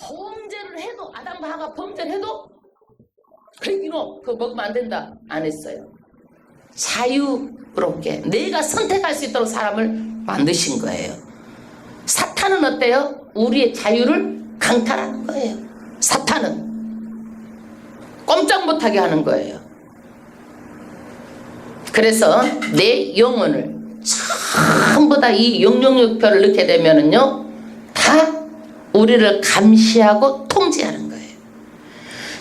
범죄를 해도 아담과 하가 범죄를 해도 그거 먹으면 안 된다 안 했어요. 자유롭게 내가 선택할 수 있도록 사람을 만드신 거예요. 사탄은 어때요? 우리의 자유를 강탈하는 거예요. 사탄은 꼼짝 못하게 하는 거예요. 그래서 내 영혼을 전부 다 이 영영육표를 넣게 되면은요 다 우리를 감시하고 통제하는 거예요.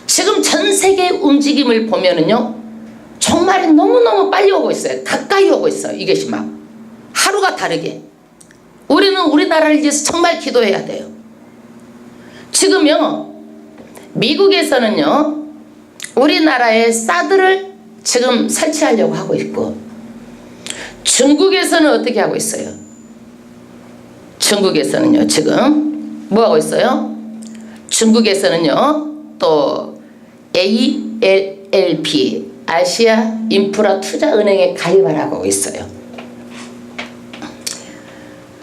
지금 전 세계 움직임을 보면은요 정말 너무너무 빨리 오고 있어요. 가까이 오고 있어요. 이것이 막 하루가 다르게. 우리는 우리나라를 위해서 정말 기도해야 돼요. 지금요 미국에서는요 우리나라에 사드를 지금 설치하려고 하고 있고, 중국에서는 어떻게 하고 있어요? 중국에서는요 지금 뭐 하고 있어요? 중국에서는요 또 ALLP 아시아 인프라 투자 은행에 가입을 하고 있어요.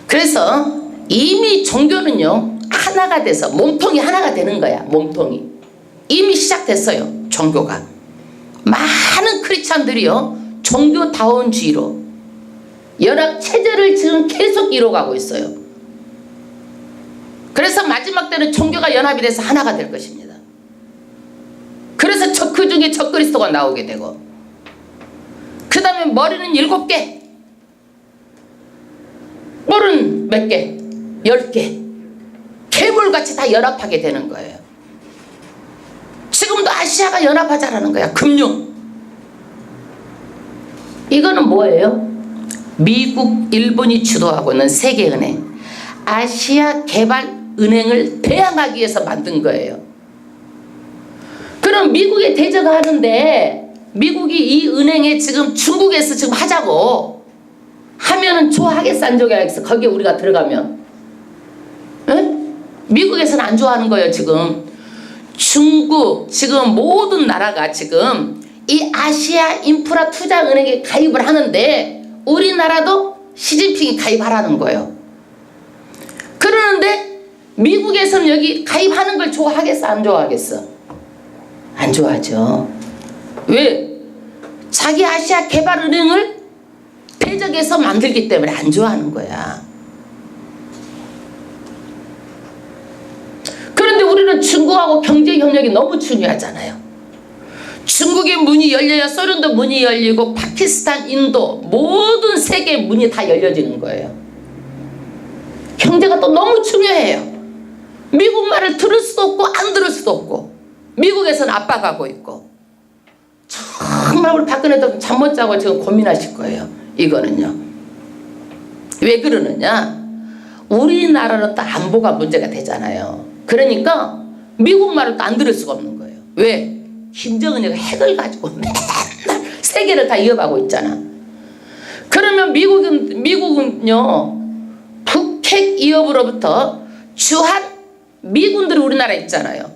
그래서 이미 종교는요 하나가 돼서 몸통이 하나가 되는 거야. 몸통이 이미 시작됐어요. 종교가 많은 크리스찬들이요 종교다원주의로 연합체제를 지금 계속 이뤄가고 있어요. 그래서 마지막 때는 종교가 연합이 돼서 하나가 될 것입니다. 그래서 그 중에 적그리스도가 나오게 되고, 그 다음에 머리는 7개, 뿔은 몇 개? 10개. 괴물같이 다 연합하게 되는 거예요. 지금도 아시아가 연합하자라는 거야. 금융. 이거는 뭐예요? 미국, 일본이 주도하고 있는 세계은행, 아시아 개발은행을 대항하기 위해서 만든 거예요. 그럼 미국에 대적하는데 미국이 이 은행에 지금 중국에서 지금 하자고 하면은 좋아하겠어 안 좋아하겠어? 거기에 우리가 들어가면 응? 미국에서는 안 좋아하는 거예요. 지금 중국 지금 모든 나라가 지금 이 아시아 인프라 투자 은행에 가입을 하는데 우리나라도 시진핑이 가입하라는 거예요. 그러는데 미국에서는 여기 가입하는 걸 좋아하겠어 안 좋아하겠어? 안 좋아하죠. 왜? 자기 아시아 개발은행을 대적해서 만들기 때문에 안 좋아하는 거야. 그런데 우리는 중국하고 경제협력이 너무 중요하잖아요. 중국의 문이 열려야 소련도 문이 열리고 파키스탄, 인도 모든 세계 문이 다 열려지는 거예요. 경제가 또 너무 중요해요. 미국 말을 들을 수도 없고 안 들을 수도 없고 미국에서는 압박하고 있고. 정말 우리 박근혜도 잠 못 자고 지금 고민하실 거예요. 이거는요. 왜 그러느냐? 우리나라는 또 안보가 문제가 되잖아요. 그러니까 미국 말을 또 안 들을 수가 없는 거예요. 왜? 김정은이가 핵을 가지고 맨날 세계를 다 위협하고 있잖아. 그러면 미국은요 북핵 위협으로부터 주한 미군들이 우리나라에 있잖아요.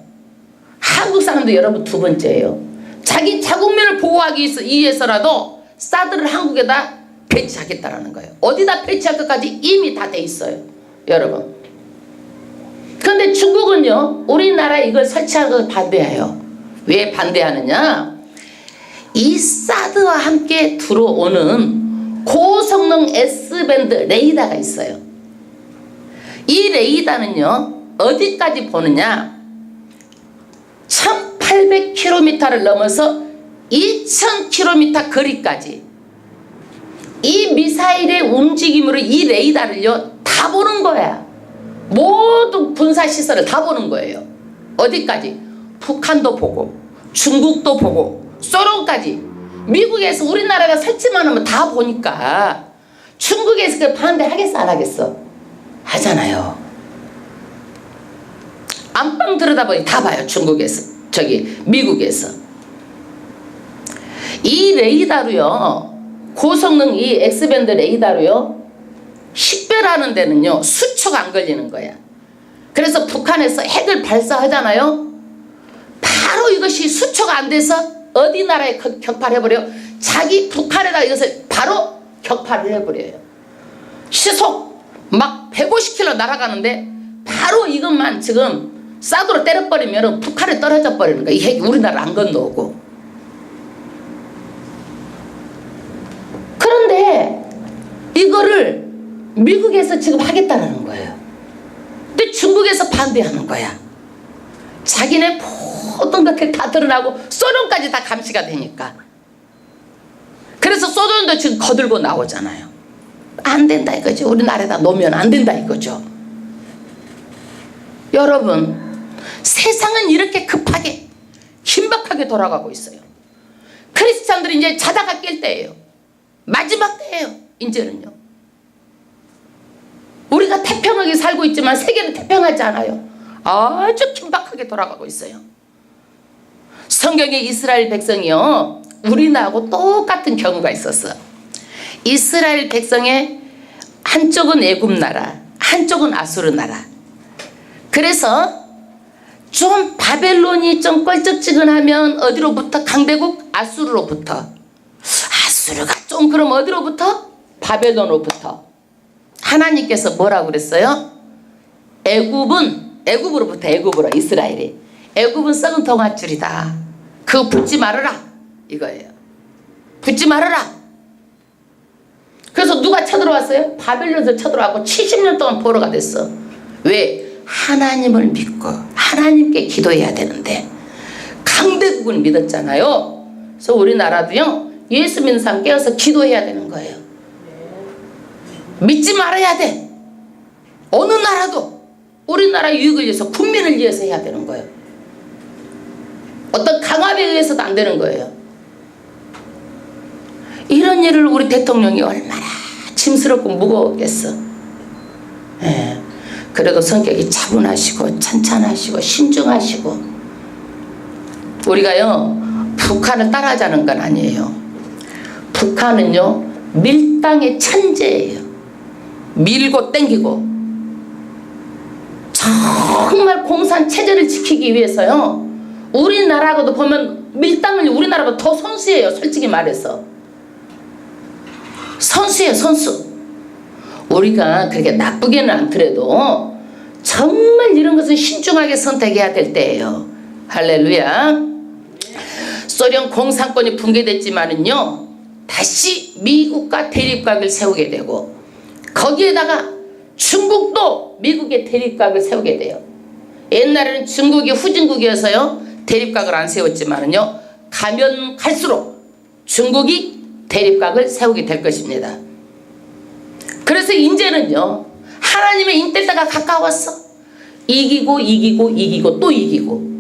한국 사람도 여러분 두 번째예요. 자기 자국민을 보호하기 위해서라도 사드를 한국에다 배치하겠다라는 거예요. 어디다 배치할 것까지 이미 다 돼 있어요. 여러분. 그런데 중국은요 우리나라에 이걸 설치하는 걸 반대해요. 왜 반대하느냐? 이 사드와 함께 들어오는 고성능 S밴드 레이더가 있어요. 이 레이더는요 어디까지 보느냐? 1800km를 넘어서 2000km 거리까지 이 미사일의 움직임으로 이 레이더를요 다 보는 거야. 모든 군사시설을 다 보는 거예요. 어디까지? 북한도 보고 중국도 보고 소련까지. 미국에서 우리나라가 설치만 하면 다 보니까 중국에서 그 반대하겠어 안 하겠어? 하잖아요. 안방 들여다보니 다 봐요. 중국에서 저기 미국에서. 이 레이더로요 고성능 이 X밴드 레이더로요 식별하는 데는요 수초가 안 걸리는 거야. 그래서 북한에서 핵을 발사하잖아요. 바로 이것이 수초가 안 돼서 어디 나라에 격파해버려요? 자기 북한에다 이것을 바로 격파를 해버려요. 시속 막 150km 날아가는데 바로 이것만 지금 사드로 때려버리면 북한에 떨어져 버리는 거야. 이 핵이 우리나라 안 건너오고. 그런데 이거를 미국에서 지금 하겠다는 거예요. 근데 중국에서 반대하는 거야. 자기네 모든 것들이 다 드러나고 소련까지 다 감시가 되니까. 그래서 소련도 지금 거들고 나오잖아요. 안 된다 이거죠. 우리나라에다 놓으면 안 된다 이거죠. 여러분, 세상은 이렇게 급하게 긴박하게 돌아가고 있어요. 크리스찬들이 이제 자다가 깰 때예요. 마지막 때예요. 이제는요. 우리가 태평하게 살고 있지만 세계는 태평하지 않아요. 아주 긴박하게 돌아가고 있어요. 성경에 이스라엘 백성이요, 우리나라하고 똑같은 경우가 있었어. 이스라엘 백성의 한쪽은 애굽 나라, 한쪽은 아수르 나라. 그래서 좀 바벨론이 좀 껄쩍지근하면 어디로부터? 강대국 아수르로부터. 아수르가 좀 그럼 어디로부터? 바벨론으로부터. 하나님께서 뭐라고 그랬어요? 애굽으로부터 애굽으로 이스라엘이. 애굽은 썩은 동아줄이다. 그거 붙지 말아라 이거예요. 붙지 말아라. 그래서 누가 쳐들어왔어요? 바벨론에서 쳐들어왔고 70년 동안 포로가 됐어. 왜? 하나님을 믿고 하나님께 기도해야 되는데 강대국을 믿었잖아요. 그래서 우리나라도요, 예수 믿는 사람 깨어서 기도해야 되는 거예요. 믿지 말아야 돼. 어느 나라도 우리나라 유익을 위해서, 국민을 위해서 해야 되는 거예요. 어떤 강압에 의해서도 안 되는 거예요. 이런 일을 우리 대통령이 얼마나 짐스럽고 무거웠겠어. 예. 그래도 성격이 차분하시고 찬찬하시고 신중하시고. 우리가요, 북한을 따라하자는 건 아니에요. 북한은요, 밀당의 천재예요. 밀고 땡기고. 정말 공산 체제를 지키기 위해서요, 우리나라하고도 보면 밀당을 우리나라보다 더 선수예요. 솔직히 말해서 선수예요, 선수. 우리가 그렇게 나쁘게는 않더라도 정말 이런 것은 신중하게 선택해야 될 때예요. 할렐루야. 소련 공산권이 붕괴됐지만은요, 다시 미국과 대립각을 세우게 되고, 거기에다가 중국도 미국의 대립각을 세우게 돼요. 옛날에는 중국이 후진국이어서요, 대립각을 안 세웠지만은요, 가면 갈수록 중국이 대립각을 세우게 될 것입니다. 그래서 이제는요, 하나님의 인때가 가까웠어. 이기고 또 이기고.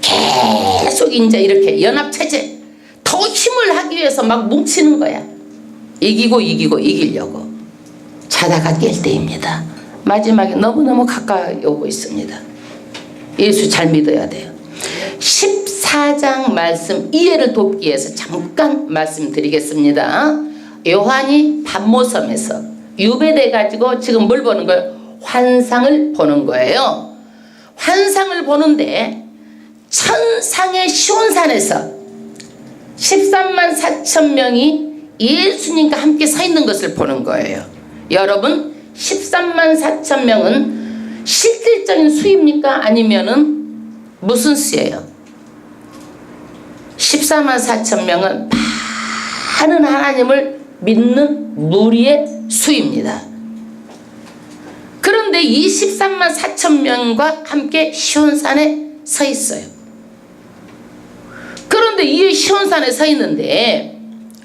계속 이제 이렇게 연합체제, 더 힘을 하기 위해서 막 뭉치는 거야. 이기고 이기려고. 자다가 깰 때입니다. 마지막에 너무너무 가까이 오고 있습니다. 예수 잘 믿어야 돼요. 14장 말씀 이해를 돕기 위해서 잠깐 말씀드리겠습니다. 요한이 반모섬에서 유배돼 가지고 지금 뭘 보는 거예요? 환상을 보는 거예요. 환상을 보는데 천상의 시온산에서 13만 4천 명이 예수님과 함께 서 있는 것을 보는 거예요. 여러분, 13만 4천 명은 실질적인 수입니까? 아니면은 무슨 수예요? 14만 4천 명은 많은 하나님을 믿는 무리의 수입니다. 그런데 이 13만 4천 명과 함께 시온산에 서 있어요. 그런데 이 시온산에 서 있는데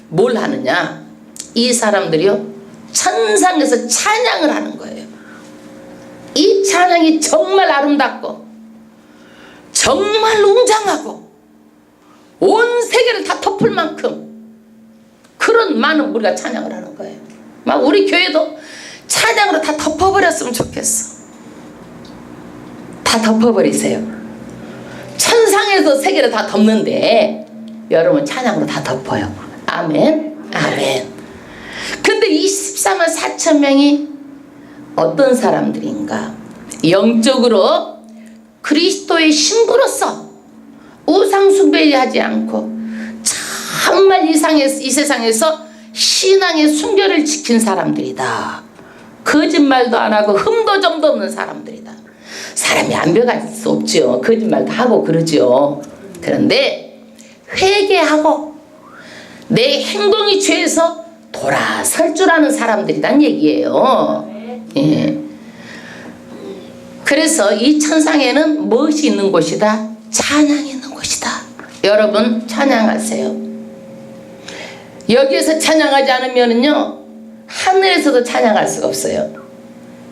뭘 하느냐? 이 사람들이요, 천상에서 찬양을 하는 거예요. 이 찬양이 정말 아름답고 정말 웅장하고 온 세계를 다 덮을 만큼 그런 많은 우리가 찬양을 하는 거예요. 막 우리 교회도 찬양으로 다 덮어버렸으면 좋겠어. 다 덮어버리세요. 천상에서 세계를 다 덮는데 여러분 찬양으로 다 덮어요. 아멘, 아멘. 근데 이 14만 4천 명이 어떤 사람들인가? 영적으로 그리스도의 신부로서 우상 숭배하지 않고 정말 이 세상에서 신앙의 순결을 지킨 사람들이다. 거짓말도 안 하고 흠도 점도 없는 사람들이다. 사람이 안 변할 수 없죠. 거짓말도 하고 그러죠. 그런데 회개하고 내 행동이 죄에서 돌아설 줄 아는 사람들이란 얘기예요. 예. 그래서 이 천상에는 무엇이 있는 곳이다? 찬양이 있는 곳이다. 여러분 찬양하세요. 여기에서 찬양하지 않으면요 하늘에서도 찬양할 수가 없어요.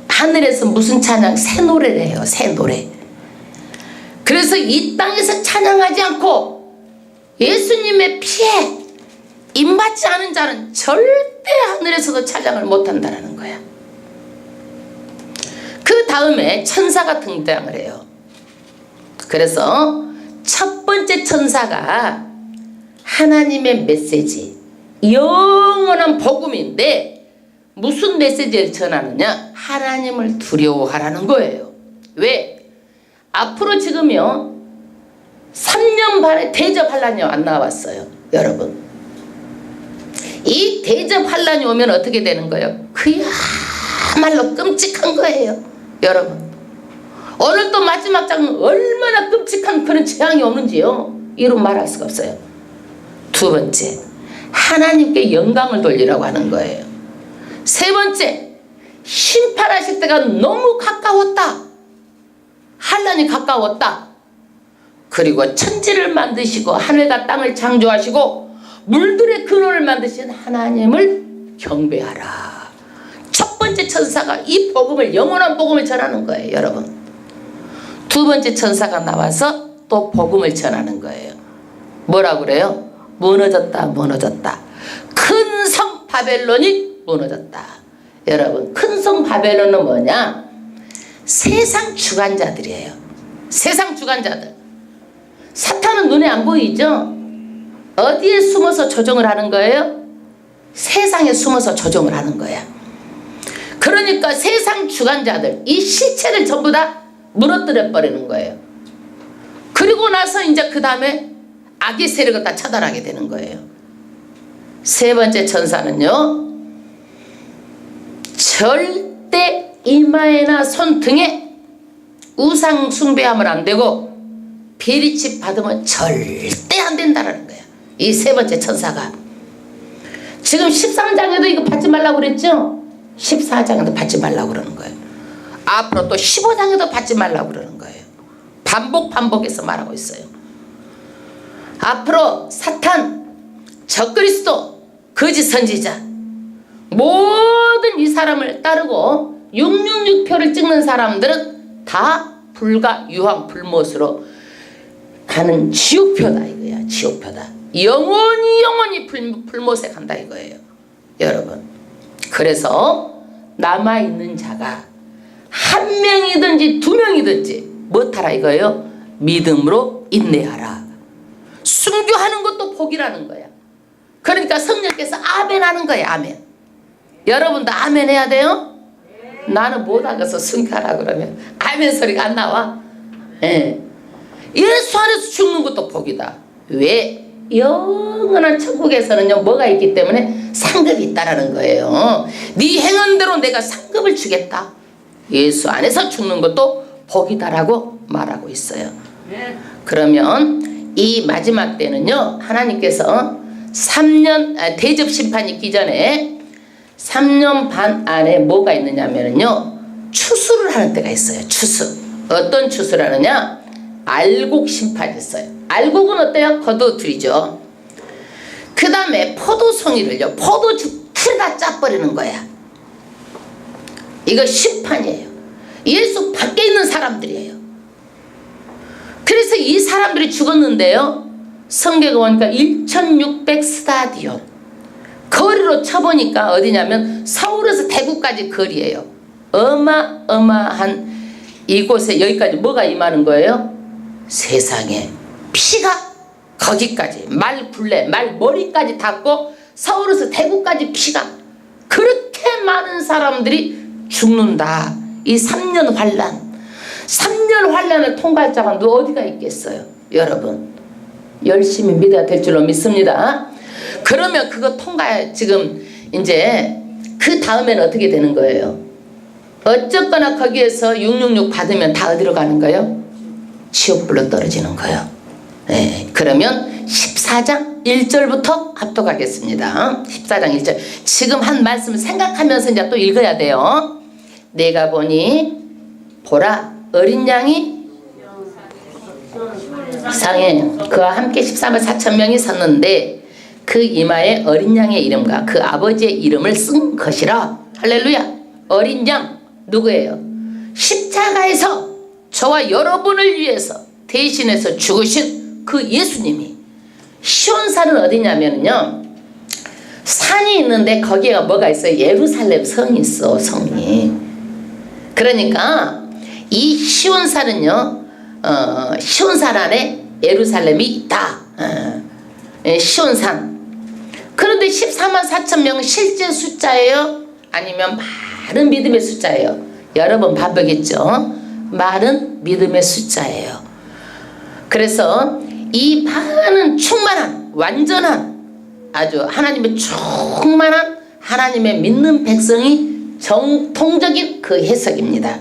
하늘에서 무슨 찬양? 새 노래를 해요. 새 노래. 그래서 이 땅에서 찬양하지 않고 예수님의 피에 입맞지 않은 자는 절대 하늘에서도 찬양을 못한다는 거야. 그 다음에 천사가 등장을 해요. 그래서 첫 번째 천사가 하나님의 메시지, 영원한 복음인데 무슨 메시지를 전하느냐? 하나님을 두려워하라는 거예요. 왜? 앞으로 지금요 3년 반에 대접 환란이 안 나왔어요. 여러분 이 대접 환란이 오면 어떻게 되는 거예요? 그야말로 끔찍한 거예요. 여러분 오늘 또 마지막 장은 얼마나 끔찍한 그런 재앙이 오는지요 이루 말할 수가 없어요. 두 번째 하나님께 영광을 돌리라고 하는 거예요. 세 번째 심판하실 때가 너무 가까웠다. 환란이 가까웠다. 그리고 천지를 만드시고 하늘과 땅을 창조하시고 물들의 근원을 만드신 하나님을 경배하라. 첫 번째 천사가 이 복음을 영원한 복음을 전하는 거예요. 여러분 두 번째 천사가 나와서 또 복음을 전하는 거예요. 뭐라고 그래요? 무너졌다 무너졌다. 큰 성 바벨론이 무너졌다. 여러분 큰 성 바벨론은 뭐냐? 세상 주관자들이에요. 세상 주관자들. 사탄은 눈에 안 보이죠? 어디에 숨어서 조종을 하는 거예요? 세상에 숨어서 조종을 하는 거야. 그러니까 세상 주관자들 이 실체를 전부 다 무너뜨려 버리는 거예요. 그리고 나서 이제 그 다음에 악의 세력을 다 처단하게 되는 거예요. 세 번째 천사는요 절대 이마에나 손등에 우상 숭배하면 안 되고 비리칩 받으면 절대 안 된다는 거야. 이 세 번째 천사가 지금 13장에도 이거 받지 말라고 그랬죠? 14장에도 받지 말라고 그러는 거예요. 앞으로 또 15장에도 받지 말라고 그러는 거예요. 반복해서 말하고 있어요. 앞으로 사탄, 적그리스도, 거짓 선지자 모든 이 사람을 따르고 666표를 찍는 사람들은 다 불과 유황 불못으로 가는 지옥표다 이거야. 지옥표다. 영원히 불못에 간다 이거예요. 여러분 그래서 남아있는 자가 한 명이든지 두 명이든지 못하라 이거예요. 믿음으로 인내하라. 순교하는 것도 복이라는 거야. 그러니까 성령께서 아멘 하는 거야. 아멘. 여러분도 아멘 해야 돼요? 나는 못하겠어 순교하라 그러면 아멘 소리가 안 나와. 예. 예수 안에서 죽는 것도 복이다. 왜? 영원한 천국에서는요 뭐가 있기 때문에 상급이 있다라는 거예요. 네 행한대로 내가 상급을 주겠다. 예수 안에서 죽는 것도 복이다라고 말하고 있어요. 그러면 이 마지막 때는요 하나님께서 3년 대접 심판이 있기 전에 3년 반 안에 뭐가 있느냐면요 추수를 하는 때가 있어요. 추수. 어떤 추수를 하느냐? 알곡 심판이 있어요. 알곡은 어때요? 포도들이죠. 그 다음에 포도송이를요 포도주 풀에다 짜버리는 거야. 이거 심판이에요. 예수 밖에 있는 사람들이에요. 그래서 이 사람들이 죽었는데요 성경에 보니까 1600 스타디온 거리로 쳐보니까 어디냐면 서울에서 대구까지 거리예요. 어마어마한 이곳에 여기까지 뭐가 임하는 거예요? 세상에 피가 거기까지 말 굴레 말 머리까지 닿고 서울에서 대구까지 피가 그렇게 많은 사람들이 죽는다. 이 3년 환란 3년 환란을 통과할 자가 너 어디가 있겠어요? 여러분 열심히 믿어야 될 줄로 믿습니다. 그러면 그거 통과해. 지금 이제 그 다음에는 어떻게 되는 거예요? 어쨌거나 거기에서 666 받으면 다 어디로 가는 거예요? 지옥불로 떨어지는 거예요. 네, 그러면 14장 1절부터 합독하겠습니다. 14장 1절. 지금 한 말씀을 생각하면서 이제 또 읽어야 돼요. 내가 보니 보라 어린 양이 상에 그와 함께 14만 4천 명이 섰는데 그 이마에 어린 양의 이름과 그 아버지의 이름을 쓴 것이라. 할렐루야. 어린 양 누구예요? 십자가에서 저와 여러분을 위해서 대신해서 죽으신 그 예수님이. 시온산은 어디냐면요, 산이 있는데 거기에 뭐가 있어요? 예루살렘 성이 있어. 성이. 그러니까 이 시온산은요, 시온산 안에 예루살렘이 있다. 시온산. 그런데 14만 4천 명은 실제 숫자예요? 아니면 많은 믿음의 숫자예요? 여러 번 반복했죠. 많은 믿음의 숫자예요. 그래서 이 많은 충만한 완전한 아주 하나님의 충만한 하나님의 믿는 백성이 정통적인 그 해석입니다.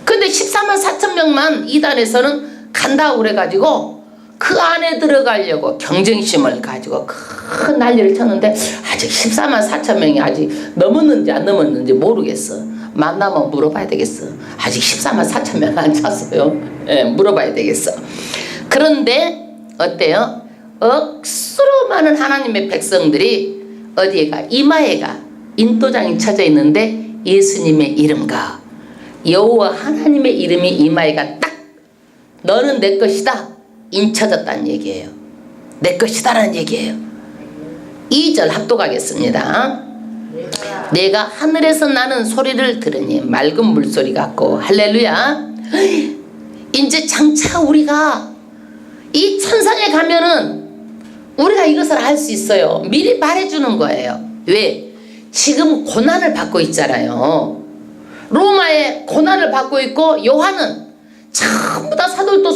근데 14만 4천 명만 이단에서는 간다고 그래가지고 그 안에 들어가려고 경쟁심을 가지고 큰 난리를 쳤는데 아직 14만 4천 명이 아직 넘었는지 안 넘었는지 모르겠어. 만나면 물어봐야 되겠어. 아직 14만 4천 명 안 찼어요. 예, 물어봐야 되겠어. 그런데 어때요? 억수로 많은 하나님의 백성들이 어디에가? 이마에가 인도장이 쳐져 있는데 예수님의 이름과 여호와 하나님의 이름이 이마에가 딱 너는 내 것이다 인쳐졌다는 얘기예요. 내 것이다라는 얘기예요. 2절 합독하겠습니다. 내가 하늘에서 나는 소리를 들으니 맑은 물소리 같고. 할렐루야. 이제 장차 우리가 이 천상에 가면은 우리가 이것을 알 수 있어요. 미리 말해주는 거예요. 왜? 지금 고난을 받고 있잖아요. 로마에 고난을 받고 있고 요한은 전부 다 사도들도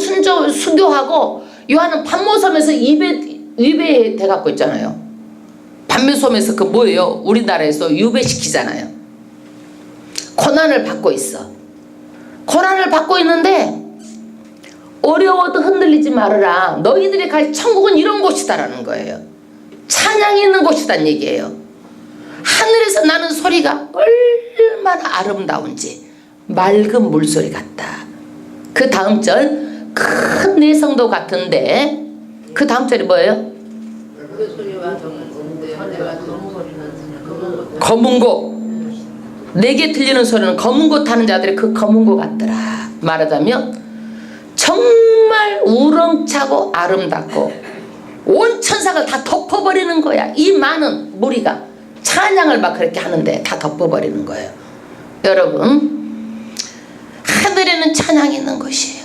순교하고 요한은 반모섬에서 위배 돼갖고 있잖아요. 반모섬에서 그 뭐예요? 우리나라에서 유배시키잖아요. 고난을 받고 있어. 고난을 받고 있는데 어려워도 흔들리지 말아라. 너희들이 갈 천국은 이런 곳이다라는 거예요. 찬양이 있는 곳이란 얘기예요. 하늘에서 나는 소리가 얼마나 아름다운지 맑은 물소리 같다. 그 다음 절 큰 내성도 같은데 그 다음 절이 뭐예요? 검은고. 내게 들리는 소리는 검은고 타는 자들의 그 검은고 같더라. 말하자면 정말 우렁차고 아름답고 온 천상을 다 덮어버리는 거야. 이 많은 무리가 찬양을 막 그렇게 하는데 다 덮어버리는 거예요. 여러분, 하늘에는 찬양이 있는 것이에요.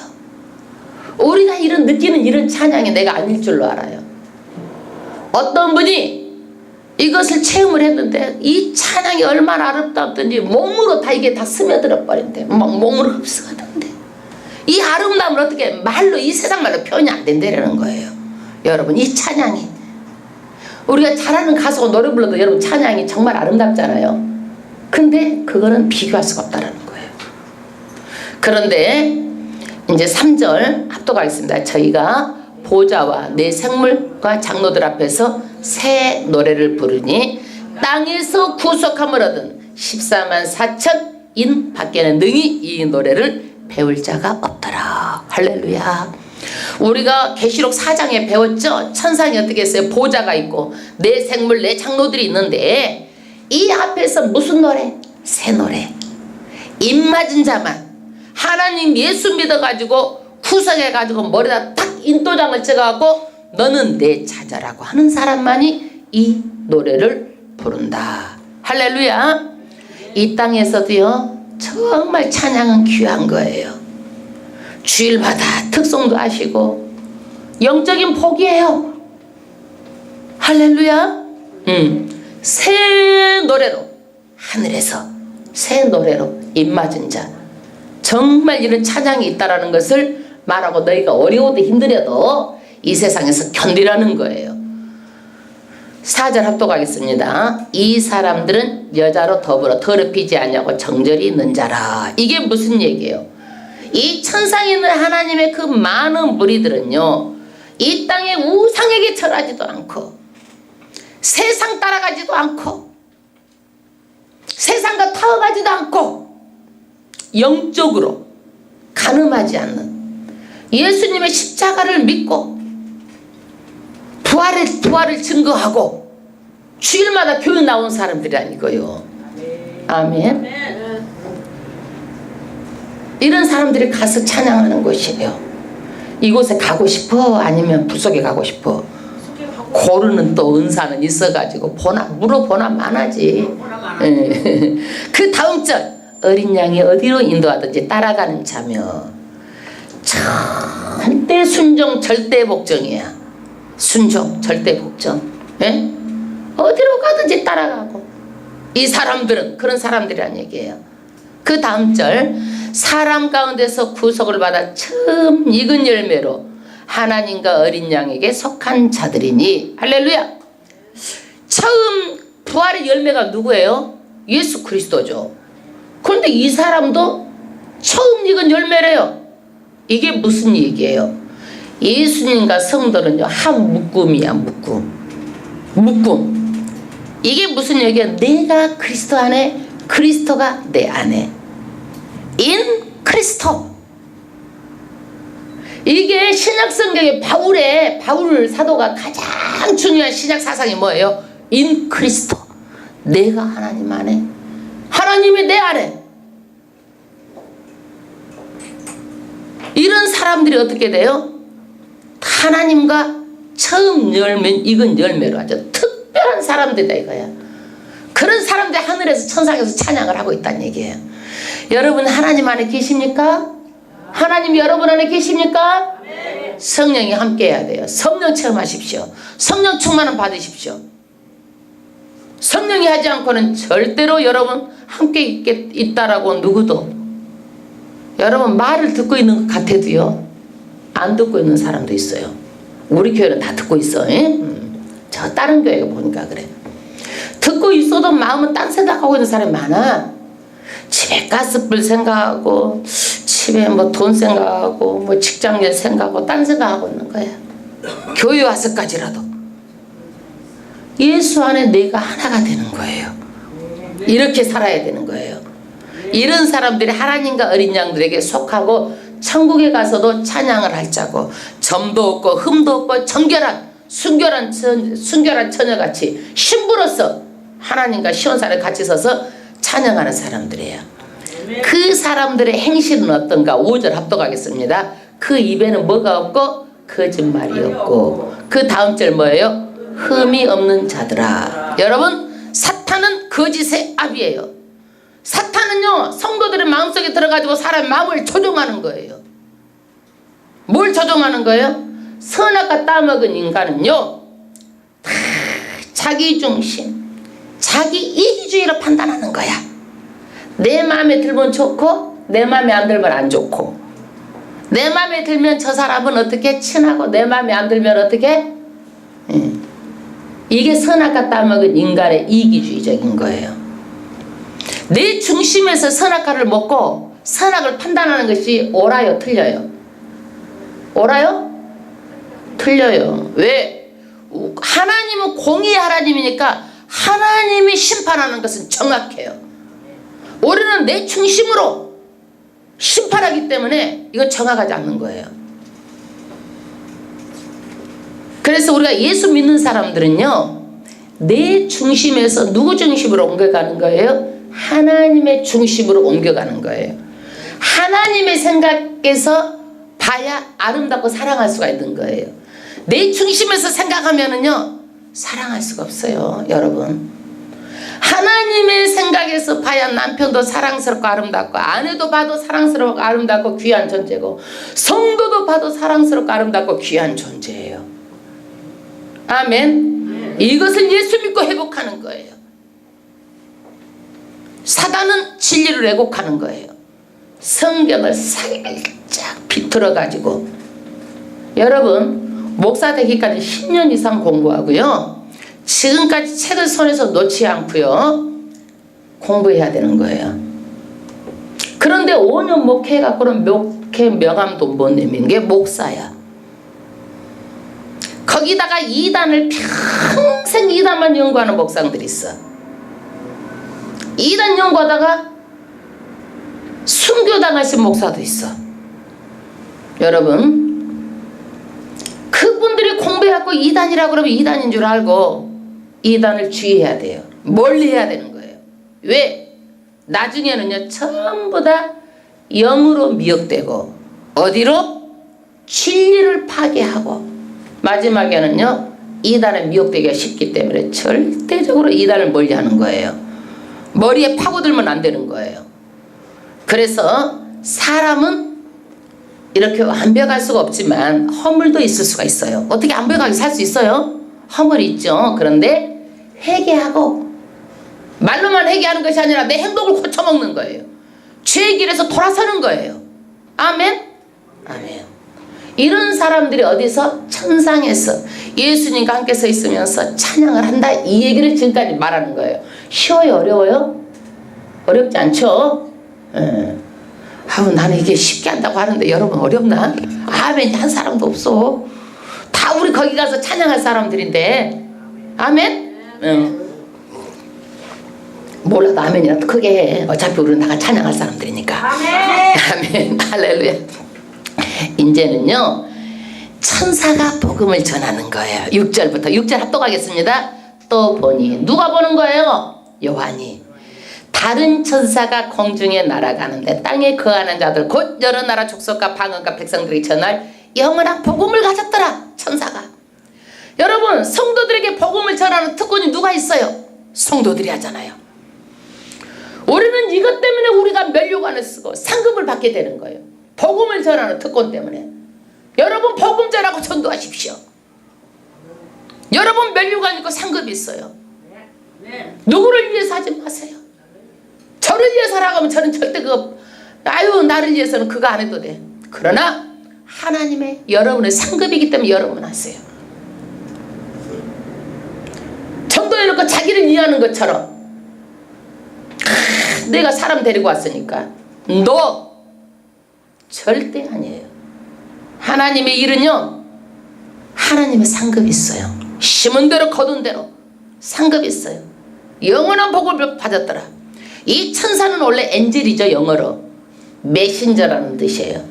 우리가 이런 느끼는 이런 찬양이 내가 아닐 줄로 알아요. 어떤 분이 이것을 체험을 했는데 이 찬양이 얼마나 아름답든지 몸으로 다 이게 다 스며들어 버린대. 막 몸으로 흡수하던데. 이 아름다움을 어떻게 말로, 이 세상 말로 표현이 안 된다는 거예요. 여러분, 이 찬양이 우리가 잘하는 가수가 노래 불러도 여러분 찬양이 정말 아름답잖아요. 근데 그거는 비교할 수가 없다는 거예요. 그런데 이제 3절 합독하겠습니다. 저희가 보좌와 내 생물과 장로들 앞에서 새 노래를 부르니 땅에서 구속함을 얻은 14만 4천인 밖에는 능히 이 노래를 배울 자가 없더라. 할렐루야. 우리가 계시록 4장에 배웠죠. 천상이 어떻게 했어요? 보좌가 있고 내 생물 내 장로들이 있는데 이 앞에서 무슨 노래? 새 노래. 입맞은 자만, 하나님 예수 믿어가지고 구속해가지고 머리다 탁 인도장을 찍어갖고 너는 내 자자라고 하는 사람만이 이 노래를 부른다. 할렐루야. 이 땅에서도요 정말 찬양은 귀한 거예요. 주일마다 특송도 하시고 영적인 복이에요. 할렐루야. 새 노래로 하늘에서 새 노래로 입맞은 자, 정말 이런 찬양이 있다라는 것을 말하고 너희가 어려워도 힘들어도 이 세상에서 견디라는 거예요. 4절 합독하겠습니다. 이 사람들은 여자로 더불어 더럽히지 않냐고 정절이 있는 자라. 이게 무슨 얘기예요? 이 천상에 있는 하나님의 그 많은 무리들은요, 이 땅의 우상에게 절하지도 않고 세상 따라가지도 않고 세상과 타협하지도 않고 영적으로 가늠하지 않는 예수님의 십자가를 믿고 부활을 증거하고 주일마다 교회 나온 사람들이라니까요. 아멘. 이런 사람들이 가서 찬양하는 곳이에요. 이곳에 가고 싶어? 아니면 부속에 가고 싶어? 고르는 또 은사는 있어가지고 물어보나 마나지. 그 다음 절, 어린 양이 어디로 인도하든지 따라가는 자며 절대 순종 절대 복종이야. 순종 절대 복종. 예? 어디로 가든지 따라가고. 이 사람들은 그런 사람들이란 얘기예요. 그 다음 절, 사람 가운데서 구속을 받아 처음 익은 열매로 하나님과 어린 양에게 속한 자들이니. 할렐루야. 처음 부활의 열매가 누구예요? 예수 그리스도죠. 그런데 이 사람도 처음 익은 열매래요. 이게 무슨 얘기예요? 예수님과 성도는요, 한 묶음이야. 묶음. 이게 무슨 얘기야? 내가 그리스도 안에, 그리스도가 내 안에. 인 크리스토. 이게 신약 성경의 바울 사도가 가장 중요한 신약 사상이 뭐예요? 인 크리스토. 내가 하나님 안에, 하나님이 내 안에. 이런 사람들이 어떻게 돼요? 하나님과 처음 익은 열매로 아주 특별한 사람들이다 이거야. 그런 사람들이 하늘에서 천상에서 찬양을 하고 있다는 얘기예요. 여러분 하나님 안에 계십니까? 하나님 여러분 안에 계십니까? 네. 성령이 함께 해야 돼요. 성령 체험하십시오. 성령 충만을 받으십시오. 성령이 하지 않고는 절대로 여러분 함께 있다라고 누구도, 여러분 말을 듣고 있는 것 같아도요, 안 듣고 있는 사람도 있어요. 우리 교회는 다 듣고 있어. 저 다른 교회가 보니까 그래. 듣고 있어도 마음은 딴 생각하고 있는 사람이 많아. 집에 가스불 생각하고, 집에 뭐 돈 생각하고, 뭐 직장일 생각하고, 딴 생각하고 있는 거야. 교회 와서까지라도 예수 안에 내가 하나가 되는 거예요. 이렇게 살아야 되는 거예요. 이런 사람들이 하나님과 어린 양들에게 속하고 천국에 가서도 찬양을 할 자고, 점도 없고 흠도 없고 순결한 처녀같이 신부로서 하나님과 시온산에 같이 서서 찬양하는 사람들이에요. 그 사람들의 행실은 어떤가? 5절 합독하겠습니다. 그 입에는 뭐가 없고 거짓말이 없고. 그 다음 절 뭐예요? 흠이 없는 자들아. 여러분, 사탄은 거짓의 압이에요. 사탄은요, 성도들의 마음속에 들어가지고 사람의 마음을 조종하는 거예요. 뭘 조종하는 거예요? 선악과 따먹은 인간은요, 다 자기 중심, 자기 이기주의로 판단하는 거야. 내 마음에 들면 좋고 내 마음에 안 들면 안 좋고, 내 마음에 들면 저 사람은 어떻게 친하고 내 마음에 안 들면 어떻게. 이게 선악과 따먹은 인간의 이기주의적인 거예요. 내 중심에서 선악과를 먹고 선악을 판단하는 것이 옳아요, 틀려요? 옳아요? 틀려요. 왜? 하나님은 공의의 하나님이니까 하나님이 심판하는 것은 정확해요. 우리는 내 중심으로 심판하기 때문에 이건 정확하지 않는 거예요. 그래서 우리가 예수 믿는 사람들은요, 내 중심에서 누구 중심으로 옮겨가는 거예요? 하나님의 중심으로 옮겨가는 거예요. 하나님의 생각에서 봐야 아름답고 사랑할 수가 있는 거예요. 내 중심에서 생각하면은요, 사랑할 수가 없어요, 여러분. 하나님의 생각에서 봐야 남편도 사랑스럽고 아름답고, 아내도 봐도 사랑스럽고 아름답고 귀한 존재고, 성도도 봐도 사랑스럽고 아름답고 귀한 존재예요. 아멘. 이것을 예수 믿고 회복하는 거예요. 사단은 진리를 왜곡하는 거예요. 성경을 살짝 비틀어 가지고, 여러분 목사 되기까지 10년 이상 공부하고요, 지금까지 책을 손에서 놓지 않고요 공부해야 되는 거예요. 그런데 5년 목회해갖고는 목회 명함도 못 내민 게 목사야. 거기다가 이단을 평생 이단만 연구하는 목사들이 있어. 이단 연구하다가 순교당하신 목사도 있어. 여러분, 그분들이 공부해갖고 이단이라고 그러면 이단인 줄 알고 이단을 주의해야 돼요. 멀리 해야 되는 거예요. 왜? 나중에는요 전부 다 영으로 미혹되고 어디로? 진리를 파괴하고 마지막에는요 이단에 미혹되기가 쉽기 때문에 절대적으로 이단을 멀리하는 거예요. 머리에 파고들면 안 되는 거예요. 그래서 사람은 이렇게 완벽할 수가 없지만 허물도 있을 수가 있어요. 어떻게 완벽하게 살 수 있어요? 허물이 있죠. 그런데 회개하고 말로만 회개하는 것이 아니라 내 행동을 고쳐먹는 거예요. 죄의 길에서 돌아서는 거예요. 아멘? 아멘. 이런 사람들이 어디서? 천상에서 예수님과 함께 서 있으면서 찬양을 한다, 이 얘기를 지금까지 말하는 거예요. 쉬워요? 어려워요? 어렵지 않죠? 아우, 나는 이게 쉽게 한다고 하는데 여러분 어렵나? 아멘 한 사람도 없어. 다 우리 거기 가서 찬양할 사람들인데. 아멘? 몰라도 아멘이라도 크게 해. 어차피 우리는 나가 찬양할 사람들이니까. 아멘. 아멘. 할렐루야. 이제는요 천사가 복음을 전하는 거예요. 6절부터 6절 합독하겠습니다. 또 보니 누가 보는 거예요? 요한이 다른 천사가 공중에 날아가는데 땅에 거하는 자들 곧 여러 나라 족속과 방언과 백성들이 전할 영원한 복음을 가졌더라. 천사가. 여러분, 성도들에게 복음을 전하는 특권이 누가 있어요? 성도들이 하잖아요. 우리는 이것 때문에 우리가 면류관을 쓰고 상급을 받게 되는 거예요. 복음을 전하는 특권 때문에. 여러분 복음 전하고 전도하십시오. 여러분 면류관 있고 상급이 있어요. 누구를 위해서 하지 마세요. 저를 위해서 하라고 하면 저는 절대 그거 아유 나를 위해서는 그거 안 해도 돼. 그러나 하나님의 여러분의 상급이기 때문에 여러분 하세요. 전도해놓고 자기를 위하는 것처럼 내가 사람 데리고 왔으니까 너 절대 아니에요. 하나님의 일은요 하나님의 상급이 있어요. 심은 대로 거둔 대로 상급이 있어요. 영원한 복을 받았더라. 이 천사는 원래 엔젤이죠. 영어로 메신저라는 뜻이에요.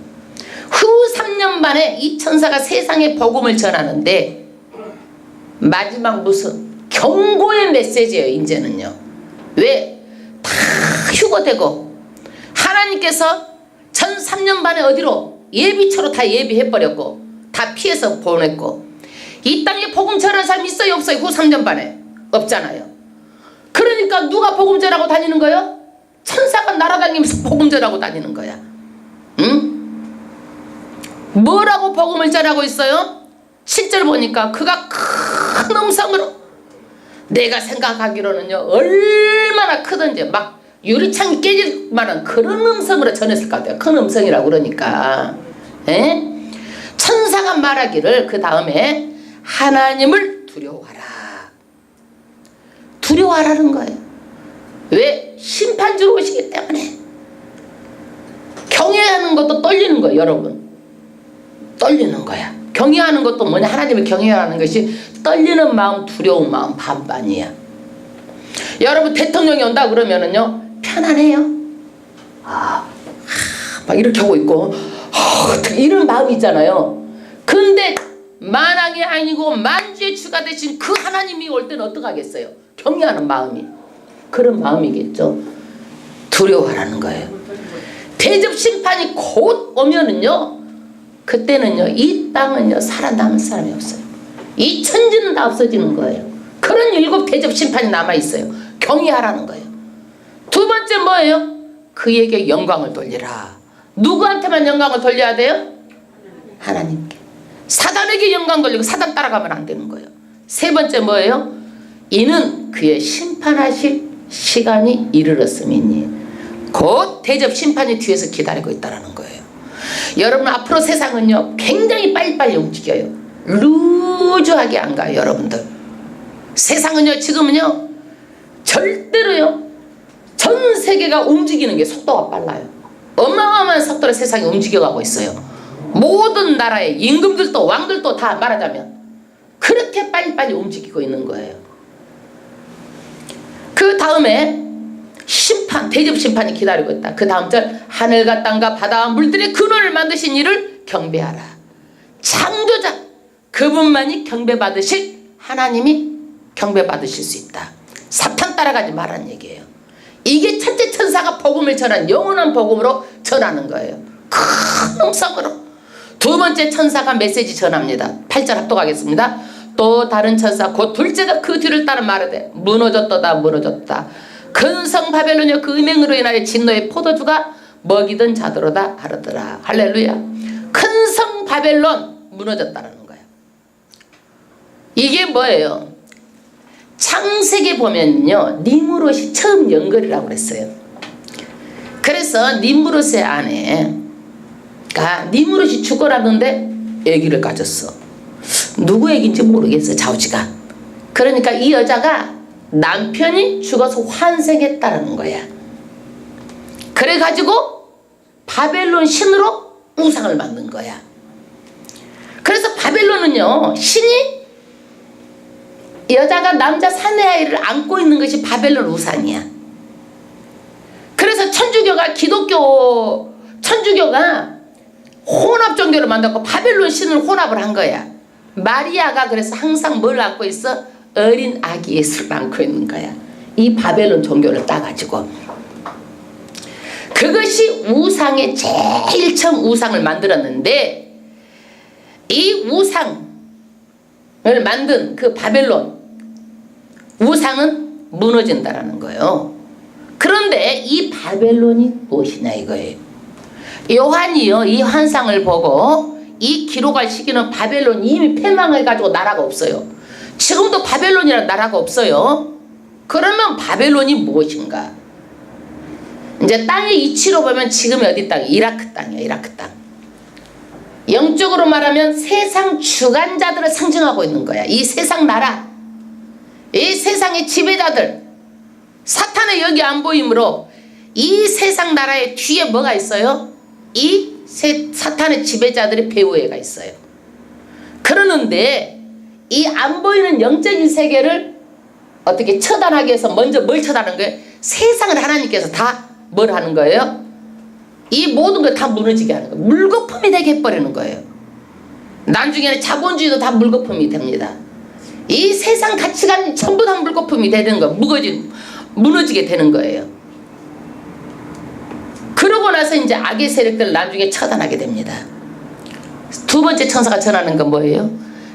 후 3년 만에 이 천사가 세상에 복음을 전하는데 마지막 무슨 경고의 메시지예요. 이제는요 왜? 다 휴거되고 하나님께서 전 3년 반에 어디로? 예비처로 다 예비해버렸고 다 피해서 보냈고 이 땅에 복음 전하는 사람이 있어요? 없어요? 후 3년 반에? 없잖아요. 그러니까 누가 복음 전하고 다니는 거예요? 천사가 날아다니면서 복음 전하고 다니는 거야. 응? 뭐라고 복음을 전하고 있어요? 7절 보니까 그가 큰 음성으로 내가 생각하기로는요 얼마나 크든지 막 유리창이 깨질 만한 그런 음성으로 전했을 것 같아요. 큰 음성이라고 그러니까. 에? 천사가 말하기를 그 다음에 하나님을 두려워하라. 두려워하라는 거예요. 왜? 심판주로 오시기 때문에. 경외하는 것도 떨리는 거예요. 여러분 떨리는 거야. 경외하는 것도 뭐냐? 하나님을 경외하는 것이 떨리는 마음 두려운 마음 반반이야. 여러분 대통령이 온다 그러면은요 편안해요. 막 이렇게 하고 있고 이런 마음이 있잖아요. 근데 만왕이 아니고 만주의 주가 되신 그 하나님이 올 때는 어떡하겠어요? 경외하는 마음이 그런 마음이겠죠. 두려워하라는 거예요. 대접 심판이 곧 오면은요 그때는요 이 땅은요 살아남을 사람이 없어요. 이 천지는 다 없어지는 거예요. 그런 7 대접 심판이 남아있어요. 경외하라는 거예요. 두 번째 뭐예요? 그에게 영광을 돌리라. 누구한테만 영광을 돌려야 돼요? 하나님께. 사단에게 영광 돌리고 사단 따라가면 안 되는 거예요. 세 번째 뭐예요? 이는 그의 심판하실 시간이 이르렀음이니 곧 대접 심판이 뒤에서 기다리고 있다는 거예요. 여러분 앞으로 세상은요 굉장히 빨리빨리 움직여요. 루즈하게 안 가요. 여러분들 세상은요 지금은요 절대로요 전 세계가 움직이는 게 속도가 빨라요. 어마어마한 속도로 세상이 움직여가고 있어요. 모든 나라의 임금들도 왕들도 다 말하자면 그렇게 빨리빨리 움직이고 있는 거예요. 그 다음에 심판, 대접 심판이 기다리고 있다. 그 다음 절 하늘과 땅과 바다와 물들의 근원을 만드신 이를 경배하라. 창조자 그분만이 경배받으실 하나님이 경배받으실 수 있다. 사탄 따라가지 말라는 얘기예요. 이게 첫째 천사가 복음을 전한 영원한 복음으로 전하는 거예요. 큰 음성으로. 두 번째 천사가 메시지 전합니다. 8절 합독하겠습니다. 또 다른 천사 곧 둘째가 그 뒤를 따라 말하되 무너졌도다 무너졌다. 근성 바벨론이여 그 음행으로 인하여 진노의 포도주가 먹이던 자들로다 하르더라. 할렐루야. 큰성 바벨론 무너졌다라는 거예요. 이게 뭐예요? 창세기 보면요 니무롯이 처음 연결이라고 그랬어요. 그래서 니무롯의 아내가 니무롯이 죽어라는데 아기를 가졌어. 누구 아기인지 모르겠어요. 자우지가. 그러니까 이 여자가 남편이 죽어서 환생했다는 거야. 그래가지고 바벨론 신으로 우상을 만든 거야. 그래서 바벨론은요 신이 여자가 남자 사내 아이를 안고 있는 것이 바벨론 우상이야. 그래서 천주교가 혼합 종교를 만들고 바벨론 신을 혼합을 한 거야. 마리아가 그래서 항상 뭘 안고 있어? 어린 아기 예수를 안고 있는 거야. 이 바벨론 종교를 따가지고. 그것이 우상의 제일 처음 우상을 만들었는데 이 우상을 만든 그 바벨론 우상은 무너진다라는 거예요. 그런데 이 바벨론이 무엇이냐 이거예요. 요한이요 이 환상을 보고 이 기록할 시기는 바벨론이 이미 패망해가지고 나라가 없어요. 지금도 바벨론이라는 나라가 없어요. 그러면 바벨론이 무엇인가? 이제 땅의 이치로 보면 지금의 어디 땅이? 이라크 땅이에요. 이라크 땅. 영적으로 말하면 세상 주관자들을 상징하고 있는 거야. 이 세상 나라, 이 세상의 지배자들, 사탄의 여기 안 보이므로 이 세상 나라의 뒤에 뭐가 있어요? 이 사탄의 지배자들의 배후에가 있어요. 그러는데 이 안 보이는 영적인 세계를 어떻게 처단하기 위해서 먼저 뭘 처단하는 거예요? 세상을 하나님께서 다 뭘 하는 거예요? 이 모든 걸 다 무너지게 하는 거예요. 물거품이 되게 해버리는 거예요. 나중에는 자본주의도 다 물거품이 됩니다. 이 세상 가치관이 전부 다 물거품이 되는 거예요. 무너지게 되는 거예요. 그러고 나서 이제 악의 세력들을 나중에 처단하게 됩니다. 두 번째 천사가 전하는 건 뭐예요?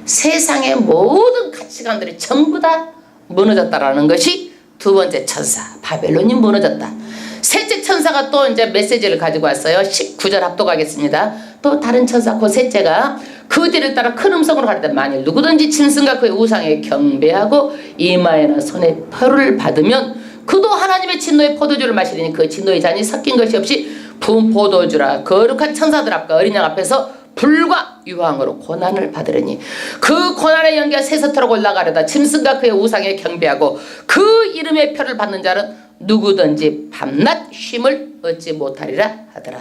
세상의 모든 가치관들이 전부 다 무너졌다라는 것이 두 번째 천사 바벨론이 무너졌다. 셋째 천사가 또 이제 메시지를 가지고 왔어요. 19절 합독하겠습니다. 또 다른 천사 그 셋째가 그 뒤를 따라 큰 음성으로 가르되 만일 누구든지 짐승과 그의 우상에 경배하고 이마에나 손에 표를 받으면 그도 하나님의 진노의 포도주를 마시리니 그 진노의 잔이 섞인 것이 없이 부은 포도주라 거룩한 천사들 앞과 어린 양 앞에서 불과 유황으로 고난을 받으려니 그 고난의 연기가 세서토록 올라가려다 짐승과 그의 우상에 경배하고 그 이름의 표를 받는 자는 누구든지 밤낮 쉼을 얻지 못하리라 하더라.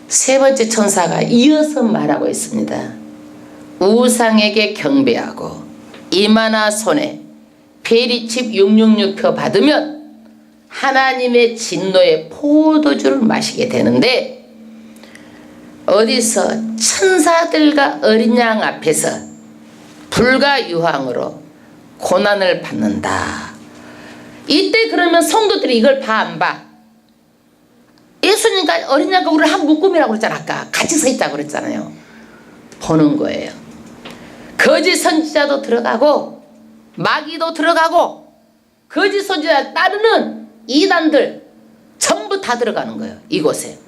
세 번째 천사가 이어서 말하고 있습니다. 우상에게 경배하고 이마나 손에 베리칩 666표 받으면 하나님의 진노의 포도주를 마시게 되는데 어디서? 천사들과 어린 양 앞에서 불과 유황으로 고난을 받는다. 이때 그러면 성도들이 이걸 봐 안 봐? 예수님과 어린 양과 우리를 한 묶음이라고 그랬잖아. 아까 같이 서 있다고 그랬잖아요. 보는 거예요. 거짓 선지자도 들어가고 마귀도 들어가고 거짓 선지자 따르는 이단들 전부 다 들어가는 거예요. 이곳에.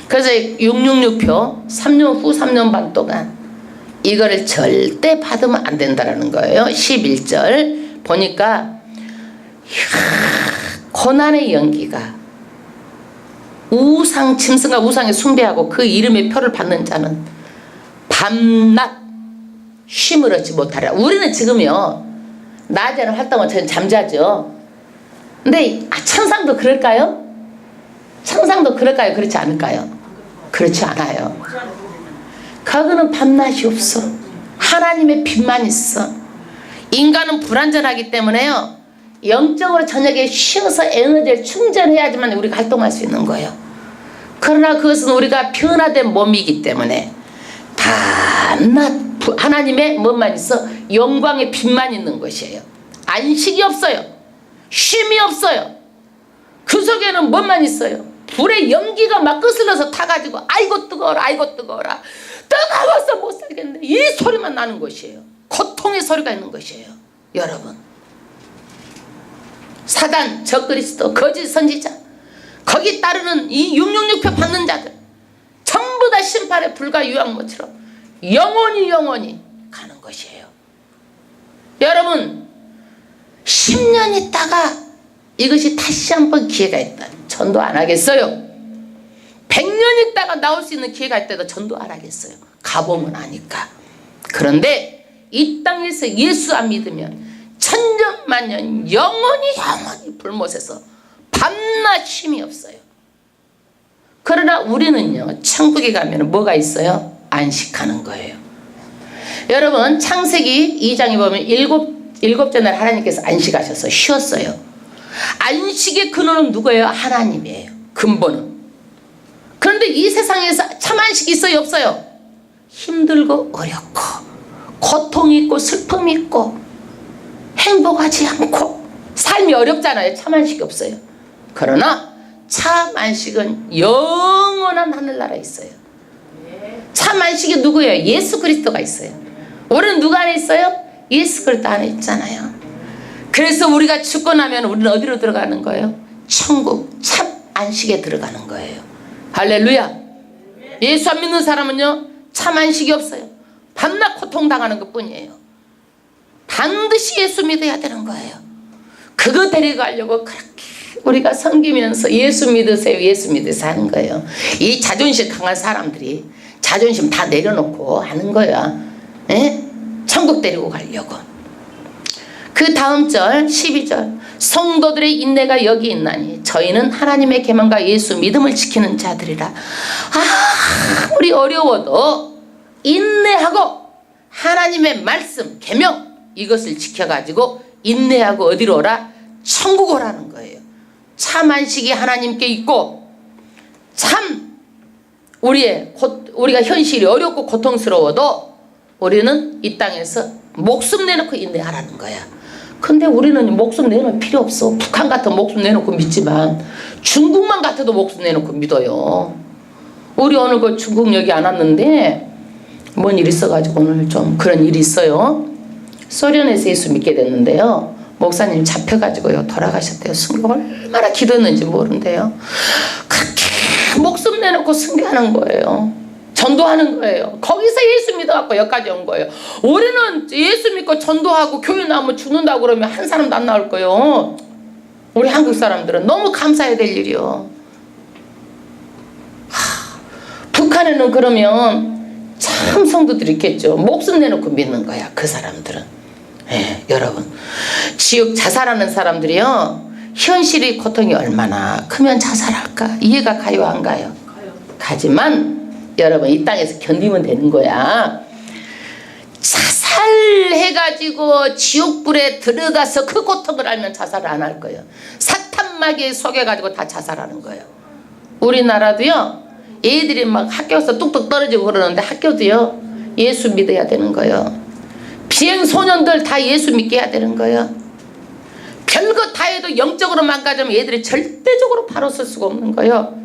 그래서 666표 3년 후 3년 반 동안 이거를 절대 받으면 안 된다는 거예요. 11절 보니까 고난의 연기가 우상 짐승과 우상에 숭배하고 그 이름의 표를 받는 자는 밤낮 쉼을 얻지 못하리라. 우리는 지금요 낮에는 활동을 저는 잠자죠. 근데 천상도 그럴까요? 천상도 그럴까요? 그렇지 않을까요? 그렇지 않아요. 거기는 밤낮이 없어. 하나님의 빛만 있어. 인간은 불완전하기 때문에요 영적으로 저녁에 쉬어서 에너지를 충전해야지만 우리가 활동할 수 있는 거예요. 그러나 그것은 우리가 변화된 몸이기 때문에 밤낮 하나님의 뭐만 있어? 영광의 빛만 있는 것이에요. 안식이 없어요. 쉼이 없어요. 그 속에는 뭐만 있어요? 불의 연기가 막 거슬러서 타가지고 아이고 뜨거워라 아이고 뜨거워라 뜨거워서 못 살겠네 이 소리만 나는 것이에요. 고통의 소리가 있는 것이에요. 여러분 사단, 적그리스도, 거짓 선지자 거기 따르는 이 666표 받는 자들 전부 다 심판의 불과 유황못처럼 영원히 가는 것이에요. 여러분 10년 있다가 이것이 다시 한번 기회가 있다면 전도 안 하겠어요? 100년 있다가 나올 수 있는 기회가 있다도 전도 안 하겠어요? 가보면 아니까. 그런데 이 땅에서 예수 안 믿으면 천년만년 영원히 불못에서 밤낮 쉼이 없어요. 그러나 우리는요 천국에 가면 뭐가 있어요? 안식하는 거예요. 여러분 창세기 2장에 보면 일곱째 날 하나님께서 안식하셔서 쉬었어요. 안식의 근원은 누구예요? 하나님이에요. 근본은. 그런데 이 세상에서 참 안식이 있어요? 없어요? 힘들고 어렵고 고통이 있고 슬픔이 있고 행복하지 않고 삶이 어렵잖아요. 참 안식이 없어요. 그러나 참 안식은 영원한 하늘나라에 있어요. 참 안식이 누구예요? 예수 그리스도가 있어요. 우리는 누가 안에 있어요? 예수 그리스도 안에 있잖아요. 그래서 우리가 죽고 나면 우리는 어디로 들어가는 거예요? 천국 참 안식에 들어가는 거예요. 할렐루야. 예수 안 믿는 사람은요 참 안식이 없어요. 밤낮 고통당하는 것뿐이에요. 반드시 예수 믿어야 되는 거예요. 그거 데려가려고 그렇게 우리가 섬기면서 예수 믿으세요 예수 믿으세요 하는 거예요. 이 자존심 강한 사람들이 자존심 다 내려놓고 하는 거야. 에? 천국 데리고 가려고. 그 다음 절 12절 성도들의 인내가 여기 있나니 저희는 하나님의 계명과 예수 믿음을 지키는 자들이라. 우리 어려워도 인내하고 하나님의 말씀 계명 이것을 지켜가지고 인내하고 어디로 오라? 천국 오라는 거예요. 참 안식이 하나님께 있고 참 우리가 현실이 어렵고 고통스러워도 우리는 이 땅에서 목숨 내놓고 인내하라는 거야. 근데 우리는 목숨 내놓을 필요 없어. 북한 같은 목숨 내놓고 믿지만 중국만 같아도 목숨 내놓고 믿어요. 우리 오늘 그 중국 여기 안 왔는데 뭔 일 있어가지고 오늘 좀 그런 일이 있어요. 소련에서 예수 믿게 됐는데요. 목사님 잡혀가지고요 돌아가셨대요. 순교 얼마나 기도했는지 모른대요. 그렇게 목숨 내놓고 순교하는 거예요. 전도하는 거예요. 거기서 예수 믿어갖고 여기까지 온 거예요. 우리는 예수 믿고 전도하고 교회 나오면 죽는다고 그러면 한 사람도 안 나올 거예요. 우리 한국 사람들은 너무 감사해야 될 일이요. 북한에는 그러면 참 성도들이 있겠죠. 목숨 내놓고 믿는 거야 그 사람들은. 예, 여러분 지옥 자살하는 사람들이요 현실의 고통이 얼마나 크면 자살할까 이해가 가요 안 가요? 가지만 여러분 이 땅에서 견디면 되는 거야. 자살해가지고 지옥불에 들어가서 그 고통을 알면 자살을 안 할 거예요. 사탄마귀에 속여가지고 다 자살하는 거예요. 우리나라도요 애들이 막 학교에서 뚝뚝 떨어지고 그러는데 학교도요 예수 믿어야 되는 거예요. 비행소년들 다 예수 믿게 해야 되는 거예요. 별거 다 해도 영적으로 망가지면 얘들이 절대적으로 바로 쓸 수가 없는 거예요.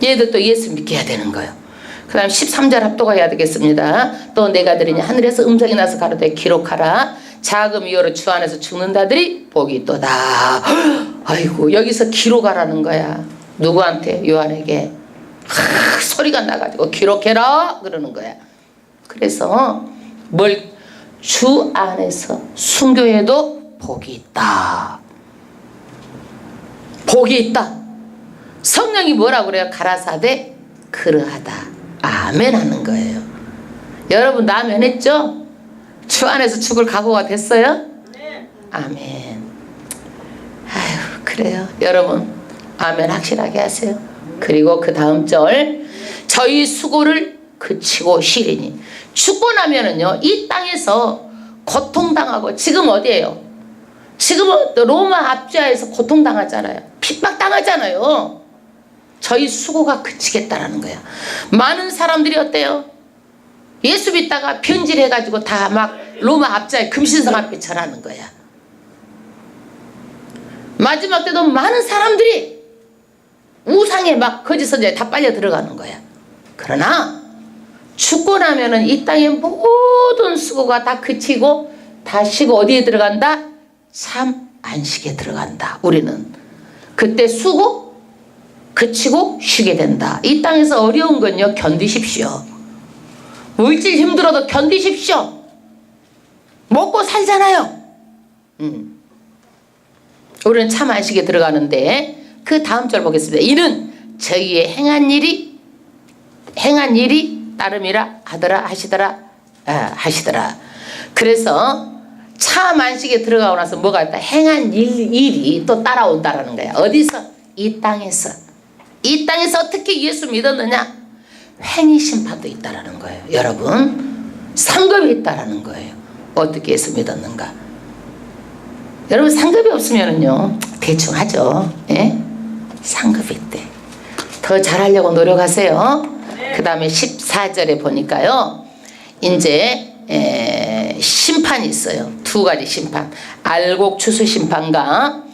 얘들도 예수 믿게 해야 되는 거예요. 그 다음 13절 합독가 해야 되겠습니다. 또 내가 들으니 하늘에서 음성이 나서 가로되 기록하라. 자금 이후로 주 안에서 죽는 자들이 복이 있도다. 아이고 여기서 기록하라는 거야. 누구한테? 요한에게. 소리가 나가지고 기록해라 그러는 거야. 그래서 주 안에서 순교해도 복이 있다. 복이 있다. 성령이 뭐라고 그래요? 가라사대 그러하다. 아멘 하는 거예요. 여러분 아멘 했죠? 주 안에서 죽을 각오가 됐어요? 아멘. 아유 그래요 여러분 아멘 확실하게 하세요. 그리고 그 다음 절 저희 수고를 그치고 쉬리니. 죽고 나면은요 이 땅에서 고통당하고 지금 어디예요? 지금은 로마 압제하에서 고통당하잖아요. 핍박당하잖아요. 저희 수고가 그치겠다라는 거야. 많은 사람들이 어때요? 예수 믿다가 변질해가지고 다 막 로마 압제하에 금신성 앞에 절하는 거야. 마지막 때도 많은 사람들이 우상에 막 거짓 선자에 다 빨려 들어가는 거야. 그러나 죽고 나면은 이 땅의 모든 수고가 다 그치고 다 쉬고 어디에 들어간다? 참 안식에 들어간다. 우리는 그때 수고 그치고 쉬게 된다. 이 땅에서 어려운 건요 견디십시오. 물질 힘들어도 견디십시오. 먹고 살잖아요. 우리는 참 안식에 들어가는데 그 다음 절 보겠습니다. 이는 저희의 행한 일이 따름이라 하더라 하시더라. 그래서 참 안식에 들어가고 나서 뭐가 있다? 행한 일이 또 따라온다라는 거야. 어디서? 이 땅에서. 이 땅에서 어떻게 예수 믿었느냐? 행위 심판도 있다라는 거예요. 여러분 상급이 있다라는 거예요. 어떻게 예수 믿었는가? 여러분 상급이 없으면은요 대충 하죠. 예? 상급이 있대. 더 잘하려고 노력하세요. 그 다음에 14절에 보니까요 이제 심판이 있어요. 두 가지 심판. 알곡 추수 심판과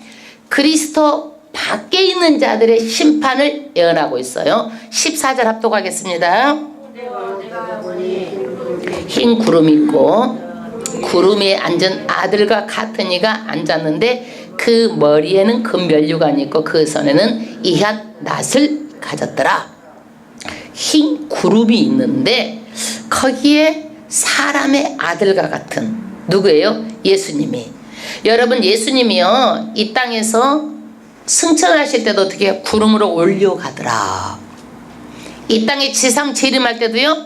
그리스도 밖에 있는 자들의 심판을 예언하고 있어요. 14절 합독하겠습니다. 흰 구름이 있고 구름 위에 앉은 아들과 같은 이가 앉았는데 그 머리에는 금면류관이 있고 그 손에는 이한 낫을 가졌더라. 흰 구름이 있는데 거기에 사람의 아들과 같은 누구예요? 예수님이. 여러분 예수님이요 이 땅에서 승천하실 때도 어떻게 구름으로 올려가더라. 이 땅에 지상 재림할 때도요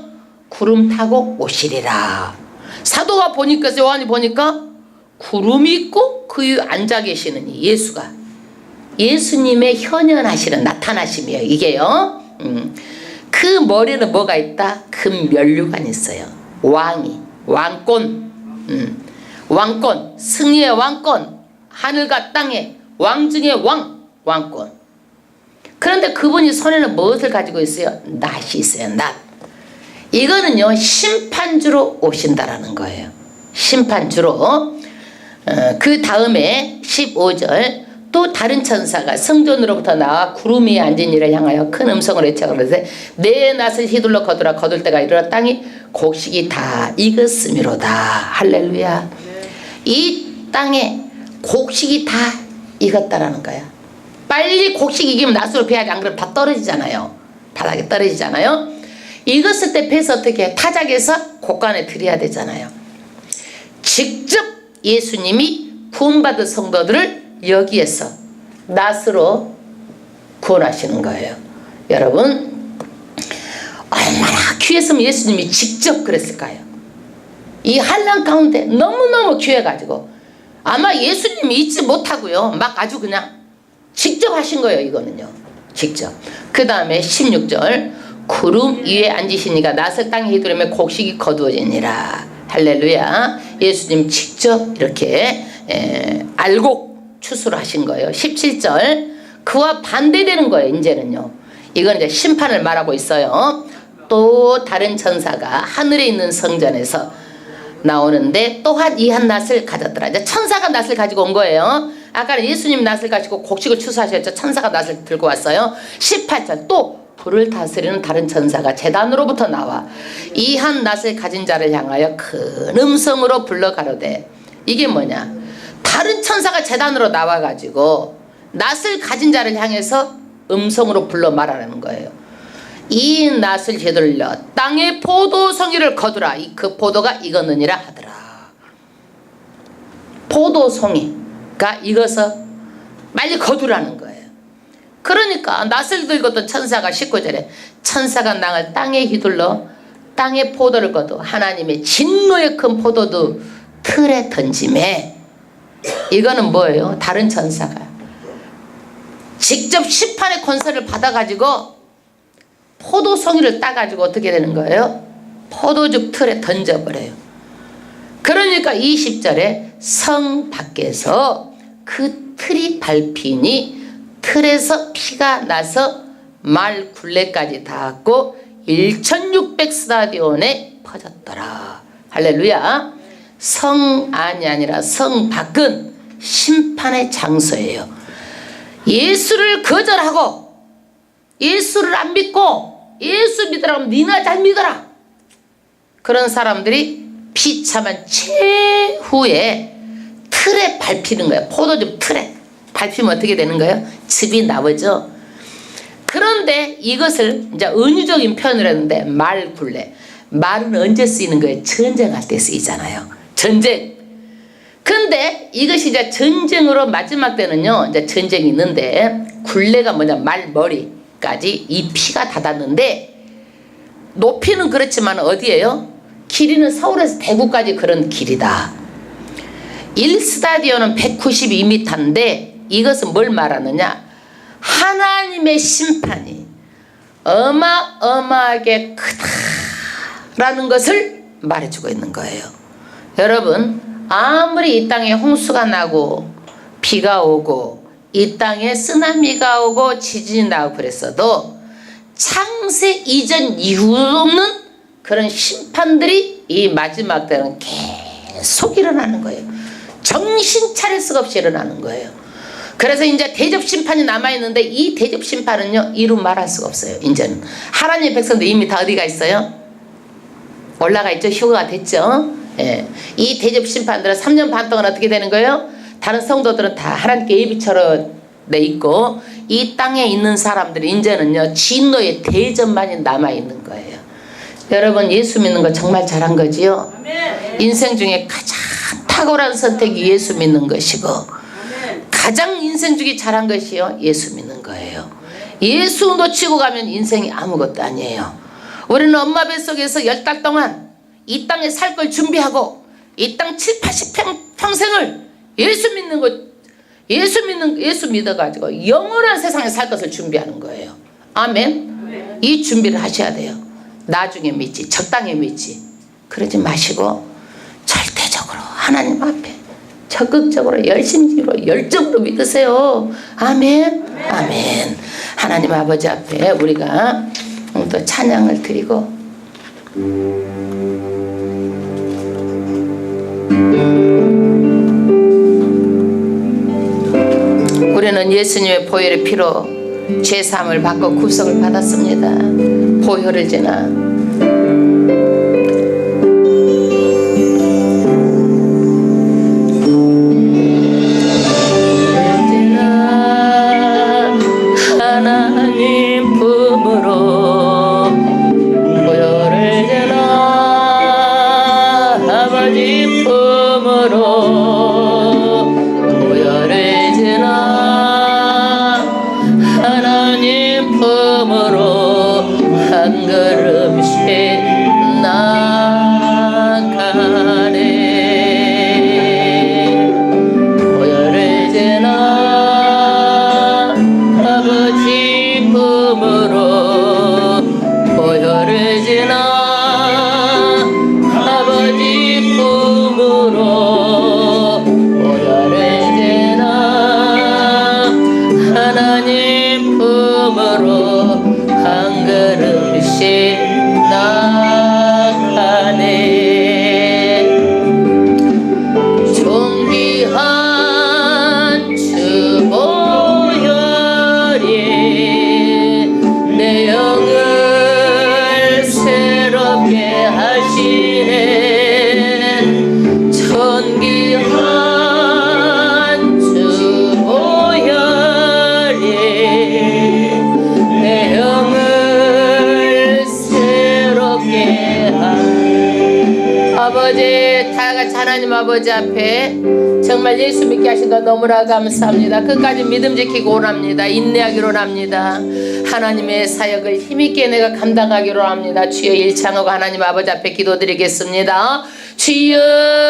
구름 타고 오시리라. 사도가 보니까 요한이 보니까 구름이 있고 그 위에 앉아 계시는 이 예수가 예수님의 현현하시는 나타나심이에요. 이게요 그 머리에는 뭐가 있다? 금면류관이 있어요. 왕이 왕권 왕권 승리의 왕권 하늘과 땅의 왕중의 왕권. 그런데 그분이 손에는 무엇을 가지고 있어요? 낫이 있어요. 낫. 이거는요 심판주로 오신다라는 거예요. 심판주로. 그 다음에 15절 또 다른 천사가 성전으로부터 나와 구름 위에 앉은 이를 향하여 큰 음성으로 외쳐가로되 내 낫을 휘둘러 거두라. 거둘 때가 이르러 땅이 곡식이 다 익었음이로다. 할렐루야. 이 땅에 곡식이 다 익었다라는 거야. 빨리 곡식 익으면 낫으로 베야지. 안 그러면 다 떨어지잖아요. 바닥에 떨어지잖아요. 익었을 때 베서 어떻게 타작해서 곳간에 들여야 되잖아요. 직접 예수님이 구원받은 성도들을 여기에서 낫으로 구원하시는 거예요. 여러분 얼마나 귀했으면 예수님이 직접 그랬을까요? 이 환난 가운데 너무너무 귀해가지고 아마 예수님이 잊지 못하고요 막 아주 그냥 직접 하신 거예요. 이거는요 직접. 그 다음에 16절 구름 위에 앉으시니가 낫을 땅에 휘두르며 곡식이 거두어지니라. 할렐루야. 예수님 직접 이렇게 알곡 추수를 하신 거예요. 17절 그와 반대되는 거예요. 이제는요 이건 이제 심판을 말하고 있어요. 또 다른 천사가 하늘에 있는 성전에서 나오는데 또한 이 한 낫을 가졌더라. 이제 천사가 낫을 가지고 온 거예요. 아까는 예수님 낫을 가지고 곡식을 추수하셨죠. 천사가 낫을 들고 왔어요. 18절 또 불을 다스리는 다른 천사가 제단으로부터 나와 이 한 낫을 가진 자를 향하여 큰 음성으로 불러 가로되. 이게 뭐냐? 다른 천사가 제단으로 나와가지고 낫을 가진 자를 향해서 음성으로 불러 말하라는 거예요. 이 낫을 휘둘러 땅의 포도송이를 거두라. 그 포도가 익었느니라 하더라. 포도송이가 익어서 빨리 거두라는 거예요. 그러니까 낫을 들고 있던 천사가 19절에 천사가 낭을 땅에 휘둘러 땅에 포도를 거두 하나님의 진노의 큰 포도도 틀에 던짐에. 이거는 뭐예요? 다른 천사가 직접 심판의 권세를 받아가지고 포도송이를 따가지고 어떻게 되는 거예요? 포도즙 틀에 던져버려요. 그러니까 20절에 성 밖에서 그 틀이 밟히니 틀에서 피가 나서 말 굴레까지 닿았고 1600 스타디온에 퍼졌더라. 할렐루야. 성 안이 아니라 성 밖은 심판의 장소예요. 예수를 거절하고 예수를 안 믿고 예수 믿으라 하면 니나 잘 믿어라. 그런 사람들이 비참한 최후에 틀에 밟히는 거예요. 포도즙 틀에 밟히면 어떻게 되는 거예요? 즙이 나오죠. 그런데 이것을 이제 은유적인 표현을 했는데 말 굴레. 말은 언제 쓰이는 거예요? 전쟁할 때 쓰이잖아요. 전쟁. 근데 이것이 이제 전쟁으로 마지막 때는요, 이제 전쟁이 있는데 굴레가 뭐냐, 말머리까지 이 피가 닿았는데 높이는 그렇지만 어디예요? 길이는 서울에서 대구까지 그런 길이다. 1스타디온은 192m인데 이것은 뭘 말하느냐? 하나님의 심판이 어마어마하게 크다라는 것을 말해주고 있는 거예요. 여러분, 아무리 이 땅에 홍수가 나고 비가 오고 이 땅에 쓰나미가 오고 지진이 나고 그랬어도 창세 이전 이후 없는 그런 심판들이 이 마지막 때는 계속 일어나는 거예요. 정신 차릴 수가 없이 일어나는 거예요. 그래서 이제 대접 심판이 남아있는데 이 대접 심판은요, 이루 말할 수가 없어요. 이제는 하나님의 백성들 이미 다 어디가 있어요? 올라가 있죠. 휴가가 됐죠. 예. 이 대접 심판들은 3년 반 동안 어떻게 되는 거예요? 다른 성도들은 다 하나님께 예비처럼 돼 있고 이 땅에 있는 사람들이 이제는요, 진노의 대접만이 남아있는 거예요. 여러분, 예수 믿는 거 정말 잘한 거지요? 인생 중에 가장 탁월한 선택이 예수 믿는 것이고 가장 인생 중에 잘한 것이요, 예수 믿는 거예요. 예수 놓치고 가면 인생이 아무것도 아니에요. 우리는 엄마 뱃속에서 10달 동안 이 땅에 살 걸 준비하고 이 땅 7, 80평생을 예수 믿는 것, 예수 믿어가지고 영원한 세상에 살 것을 준비하는 거예요. 아멘. 이 준비를 하셔야 돼요. 나중에 믿지, 적당히 믿지. 그러지 마시고 절대적으로 하나님 앞에 적극적으로 열심히로 열정으로 믿으세요. 아멘. 아멘. 하나님 아버지 앞에 우리가 또 찬양을 드리고 우리는 예수님의 보혈의 피로 죄사함을 받고 구속을 받았습니다. 보혈을 지나 하나님 품으로 보혈을 지나 아버지 품으로 보혈을 지나 하나님 품으로 한 걸음 아버지 앞에 정말 예수 믿게 하신 거 너무나 감사합니다. 끝까지 믿음 지키고 원합니다. 인내하기로 합니다. 하나님의 사역을 힘있게 내가 감당하기로 합니다. 주여 일창하고 하나님 아버지 앞에 기도드리겠습니다. 주여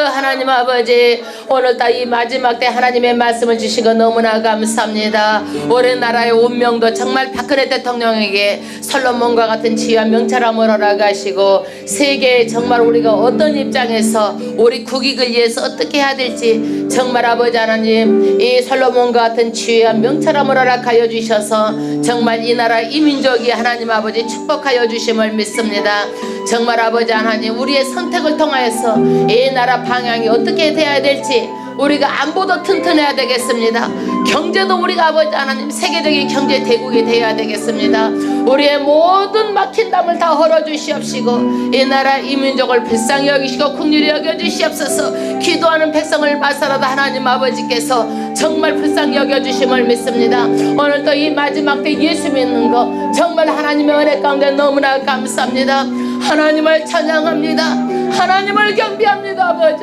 하나님 아버지, 오늘따 이 마지막 때 하나님의 말씀을 주신 거 너무나 감사합니다. 우리나라의 운명도 정말 박근혜 대통령에게 솔로몬과 같은 지혜와 명철함을 허락하시고, 세계에 정말 우리가 어떤 입장에서 우리 국익을 위해서 어떻게 해야 될지 정말 아버지 하나님, 이 솔로몬과 같은 지혜와 명철함을 허락하여 주셔서 정말 이 나라 이 민족이 하나님 아버지 축복하여 주심을 믿습니다. 정말 아버지 하나님, 우리의 선택을 통하여서 이 나라 방향이 어떻게 돼야 될지, 우리가 안보도 튼튼해야 되겠습니다. 경제도 우리가 아버지 하나님 세계적인 경제 대국이 되어야 되겠습니다. 우리의 모든 막힌 담을 다 헐어주시옵시고, 이 나라 이 민족을 불쌍히 여기시고 긍휼히 여겨주시옵소서. 기도하는 백성을 봐서라도 하나님 아버지께서 정말 불쌍히 여겨주심을 믿습니다. 오늘도 이 마지막 때 예수 믿는 거 정말 하나님의 은혜 가운데 너무나 감사합니다. 하나님을 찬양합니다. 하나님을 경배합니다.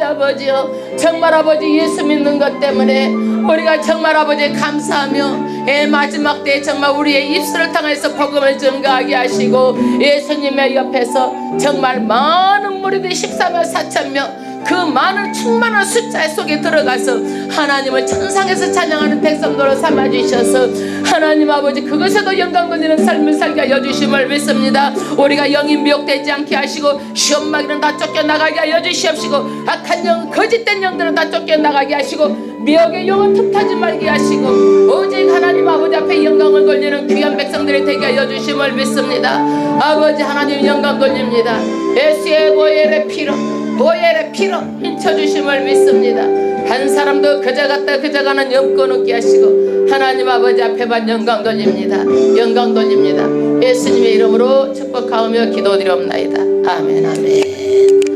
아버지요, 정말 아버지 예수 믿는 것 때문에 우리가 정말 아버지 감사하며, 마지막 때에 정말 우리의 입술을 통해서 복음을 증거하게 하시고, 예수님의 옆에서 정말 많은 무리들이 14만 4천 명, 그 많은 충만한 숫자 속에 들어가서 하나님을 천상에서 찬양하는 백성들로 삼아주셔서 하나님 아버지 그것에도 영광 돌리는 삶을 살게 하여 주심을 믿습니다. 우리가 영이 미혹되지 않게 하시고, 시험마귀는 다 쫓겨나가게 하여 주시옵시고, 악한 영, 거짓된 영들은 다 쫓겨나가게 하시고, 미혹의 영은 틈타지 말게 하시고, 오직 하나님 아버지 앞에 영광을 돌리는 귀한 백성들이 되게 하여 주심을 믿습니다. 아버지 하나님 영광 돌립니다. 예수의 보혈의 피로 인쳐주심을 믿습니다. 한 사람도 그저 갔다 그저 가는 염권 없게 하시고, 하나님 아버지 앞에만 영광 돌립니다. 영광 돌립니다. 예수님의 이름으로 축복하며 기도드리옵나이다. 아멘 아멘.